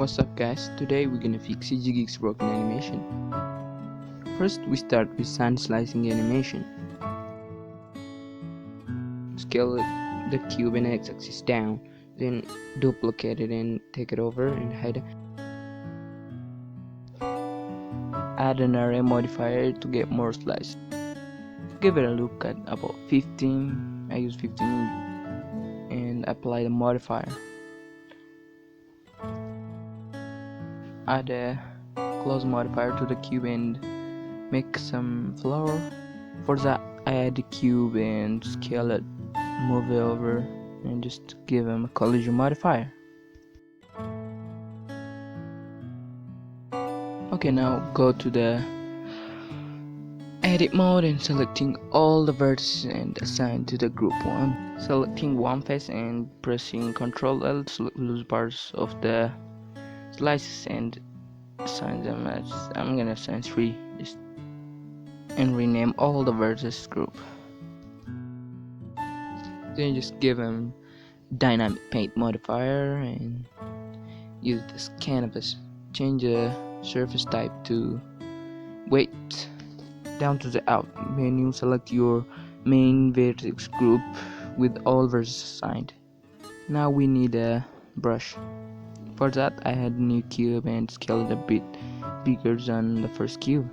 What's up guys, today we're gonna fix geek's broken animation. First we start with sand slicing animation. Scale the cube and x-axis down, then duplicate it and take it over and hide it. Add an array modifier to get more slice. Give it a look at about 15, I use 15 and apply the modifier. Add a close modifier to the cube and make some flower. For that I add the cube and scale it, move it over and just give him a collision modifier. Okay, now go to the edit mode and selecting all the vertices and assign to the group 1. Selecting one face and pressing Ctrl L to select loose parts of the slices and assign them as, I'm gonna assign 3 just, and rename all the vertices group. Then just give them dynamic paint modifier and use this canvas. Change the surface type to weight. Down to the out menu, select your main vertex group with all vertices assigned. Now we need a brush. For that I had a new cube and scale it a bit bigger than the first cube.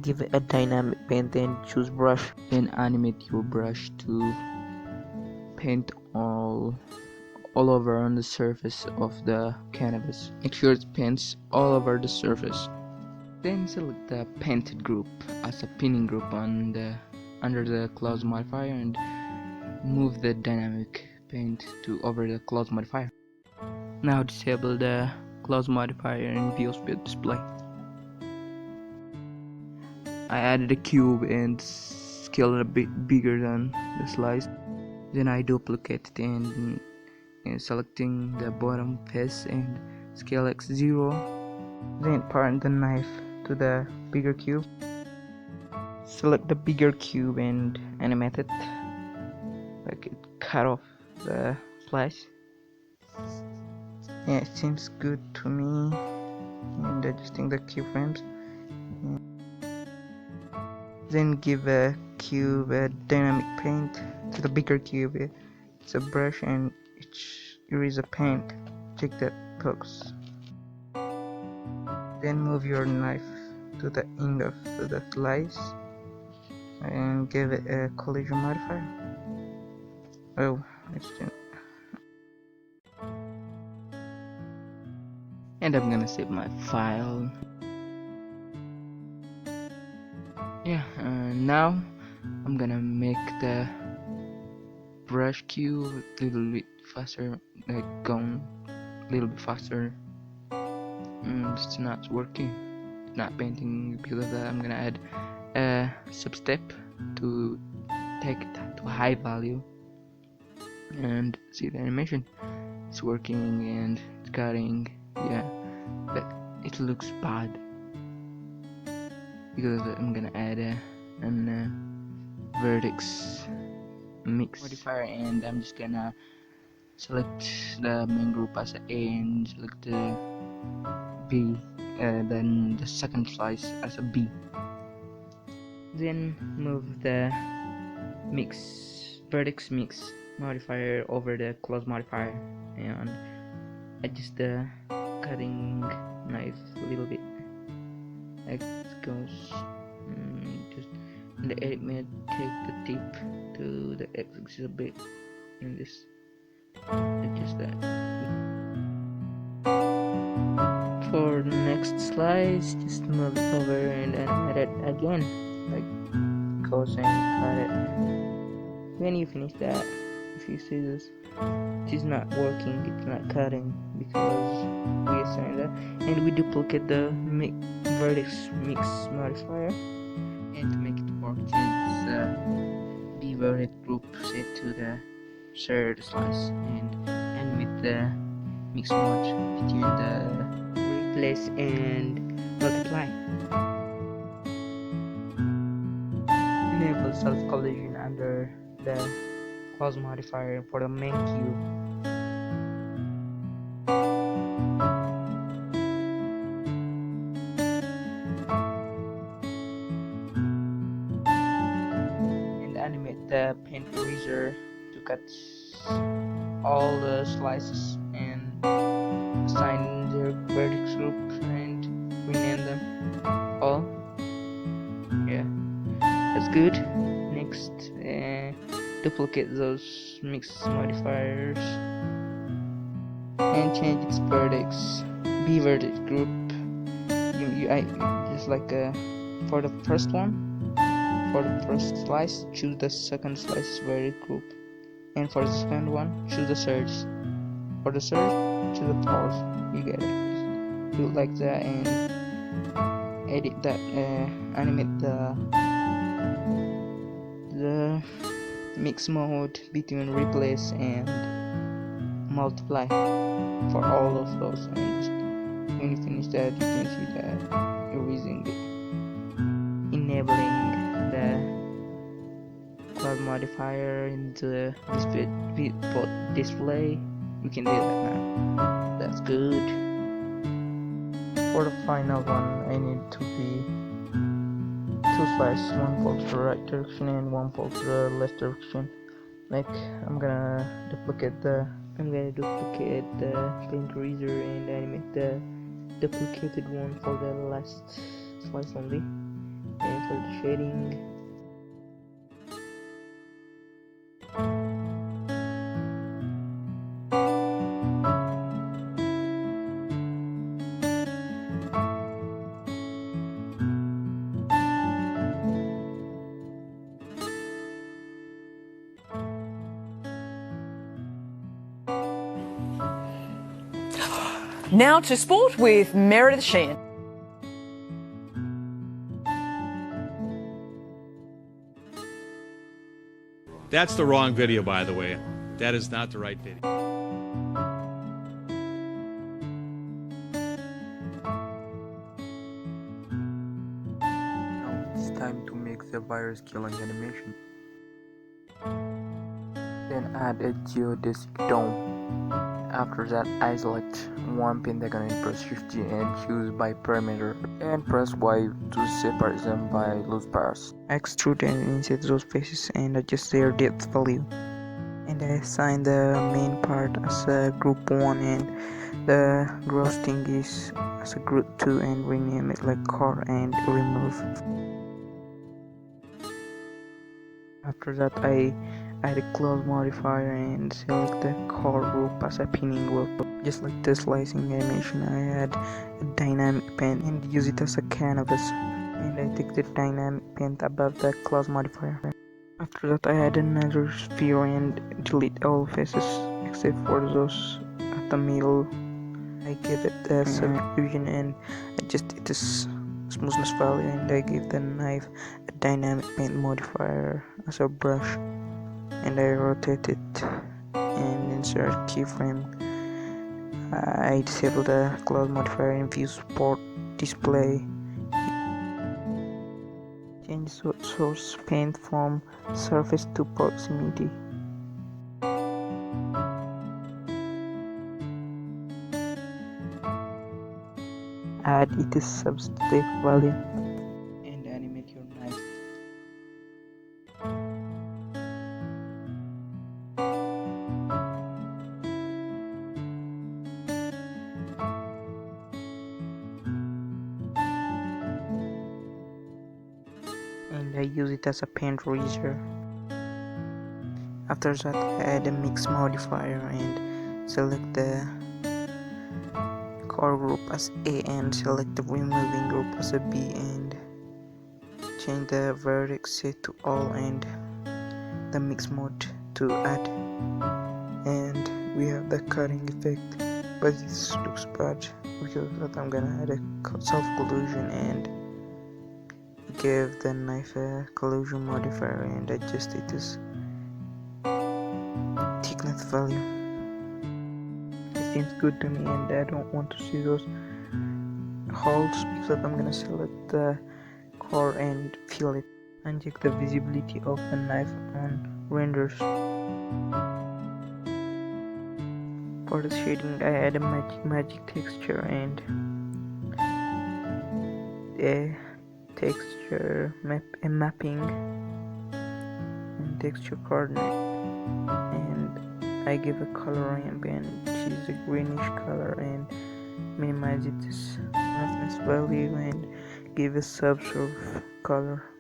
Give it a dynamic paint and choose brush. Then animate your brush to paint all over on the surface of the canvas. Make sure it paints all over the surface. Then select the painted group as a pinning group on under the close modifier and move the dynamic paint to over the close modifier. Now disable the close modifier in view speed display. I added a cube and scaled it a bit bigger than the slice. Then I duplicate it and selecting the bottom face and scale x0. Then parent the knife to the bigger cube. Select the bigger cube and animate it like it cut off the slice. Yeah, it seems good to me. And adjusting the keyframes. Then give a cube a dynamic paint to the bigger cube. It's a brush and erase a paint. Check that box. Then move your knife to the end of the slice and give it a collision modifier. Oh, and I'm gonna save my file. Yeah, now I'm gonna make the brush cube a little bit faster, like going a little bit faster. It's not working, it's not painting. Because of that I'm gonna add a sub-step to take it to a high value and see the animation. It's working and it's cutting, yeah, but it looks bad. Because of that I'm gonna add a vertex mix modifier and I'm just gonna select the main group as a and select the B, then the second slice as a B. Then move the vertex mix modifier over the close modifier and adjust the cutting knife a little bit. Like it goes just in the edit mode, take the tip to the x-axis a bit and just adjust that. For the next slice, just move it over and animate it again, like goes and cut it. When you finish that, if you see this, it is not working, it's not cutting because we assigned that, and we duplicate the vertex mix modifier. And to make it work, change the B vertex group set to the third slice and animate the mix mode between the replace and multiply. Enable self collision under the close modifier for the main cube. razor to cut all the slices and assign their vertex group and rename them all. Yeah, that's good. Next, duplicate those mix modifiers and change its vertex. B vertex group. I just like for the first one, for the first slice, choose the second slice vertex group, and for the second one, choose the third. For the third, choose the fourth. You get it. Just do it like that and edit that. Animate the mix mode between replace and multiply for all of those, and just when you finish that, you can see that erasing it, enabling the cloud modifier in the display. We can do that now. That's good. For the final one, I need to be two slices, one for the right direction and one for the left direction. Like I'm gonna duplicate the paint eraser and animate the duplicated one for the last slice only, and for the shading, Now to sport with Meredith Sheehan. That's the wrong video, by the way. That is not the right video. Now it's time to make the virus killing animation. Then add a geodesic dome. After that, isolate one pentagon and press Shift G and choose by parameter, and press Y to separate them by loose pairs. Extrude and inset those faces and adjust their depth value. And I assign the main part as a group 1 and the gross thing is as a group 2 and rename it like core and remove. After that, I add a close modifier and select the core group as a pinning group. Just like the slicing animation, I add a dynamic pen and use it as a canvas. And I take the dynamic pen above the close modifier. After that, I add another sphere and delete all faces except for those at the middle. I give it the subdivision and adjust its smoothness value, and I give the knife a dynamic paint modifier as a brush, and I rotate it and insert keyframe. I disable the cloud modifier in view support display. Change source paint from surface to proximity. Add its substitute value and animate your knife. And I use it as a paint eraser. After that, I add a mix modifier and select the core group as A and select the removing group as a B and change the vertex set to all and the mix mode to add, and we have the cutting effect, but this looks bad because that I'm gonna add a self collision and give the knife a collision modifier and adjust it as thickness value. It seems good to me, and I don't want to see those holes because I'm gonna select the core and fill it and check the visibility of the knife on renders. For the shading, I add a magic texture and a texture mapping and texture coordinate. and I give a color ramp and choose a greenish color and minimize its roughness value and give a subsurf color.